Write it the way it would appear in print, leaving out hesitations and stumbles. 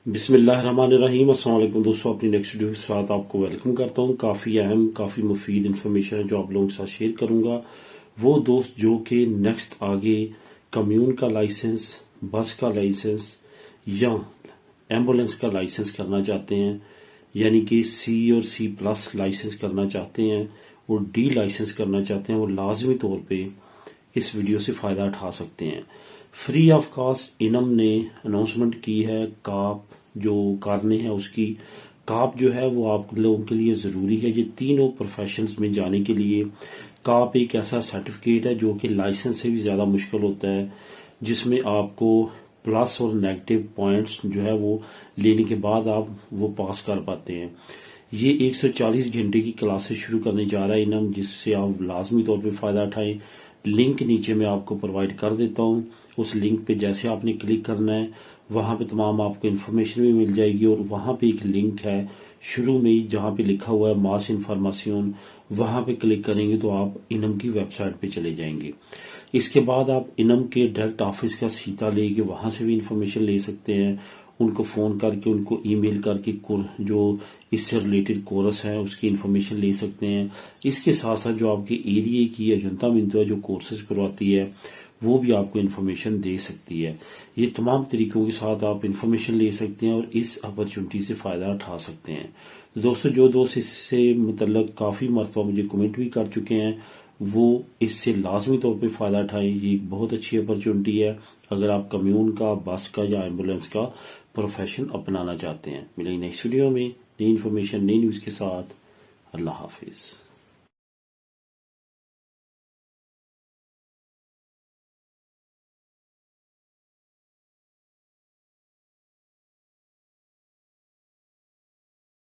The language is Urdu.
بسم اللہ الرحمن الرحیم۔ السلام علیکم دوستوں، اپنی نیکسٹ ویڈیو کے ساتھ آپ کو ویلکم کرتا ہوں۔ کافی اہم کافی مفید انفارمیشن ہے جو آپ لوگوں کے ساتھ شیئر کروں گا۔ وہ دوست جو کہ نیکسٹ آگے کمیون کا لائسنس، بس کا لائسنس یا ایمبولینس کا لائسنس کرنا چاہتے ہیں، یعنی کہ سی اور سی پلس لائسنس کرنا چاہتے ہیں اور ڈی لائسنس کرنا چاہتے ہیں، وہ لازمی طور پہ اس ویڈیو سے فائدہ اٹھا سکتے ہیں۔ فری آف کاسٹ انم نے اناؤنسمنٹ کی ہے کاپ جو کرنے ہیں اس کی۔ کاپ جو ہے وہ آپ لوگوں کے لیے ضروری ہے، یہ تینوں پروفیشنز میں جانے کے لیے۔ کاپ ایک ایسا سرٹیفکیٹ ہے جو کہ لائسنس سے بھی زیادہ مشکل ہوتا ہے، جس میں آپ کو پلس اور نیگیٹو پوائنٹس جو ہے وہ لینے کے بعد آپ وہ پاس کر پاتے ہیں۔ یہ 140 گھنٹے کی کلاسز شروع کرنے جا رہا ہے انم، جس سے آپ لازمی طور پہ فائدہ اٹھائیں۔ لنک نیچے میں آپ کو پرووائڈ کر دیتا ہوں، اس لنک پہ جیسے آپ نے کلک کرنا ہے وہاں پہ تمام آپ کو انفارمیشن بھی مل جائے گی، اور وہاں پہ ایک لنک ہے شروع میں جہاں پہ لکھا ہوا ہے ماس انفارمیشن، وہاں پہ کلک کریں گے تو آپ انم کی ویب سائٹ پہ چلے جائیں گے۔ اس کے بعد آپ انم کے ڈائریکٹ آفس کا سیتا لے کے وہاں سے بھی انفارمیشن لے سکتے ہیں، ان کو فون کر کے، ان کو ای میل کر کے جو اس سے ریلیٹڈ کورس ہے اس کی انفارمیشن لے سکتے ہیں۔ اس کے ساتھ ساتھ جو آپ کے ایریے کی یا جنتا منتو جو کورسز کرواتی ہے وہ بھی آپ کو انفارمیشن دے سکتی ہے۔ یہ تمام طریقوں کے ساتھ آپ انفارمیشن لے سکتے ہیں اور اس اپرچونٹی سے فائدہ اٹھا سکتے ہیں۔ تو دوستو، جو دوست اس سے متعلق کافی مرتبہ مجھے کمنٹ بھی کر چکے ہیں، وہ اس سے لازمی طور پہ فائدہ اٹھائیں۔ یہ ایک بہت اچھی اپرچونٹی ہے اگر آپ کمیون کا، بس کا یا ایمبولینس کا پروفیشن اپنانا چاہتے ہیں۔ ملیں گے نیکسٹ ویڈیو میں نئی انفارمیشن، نئی نیوز کے ساتھ۔ اللہ حافظ۔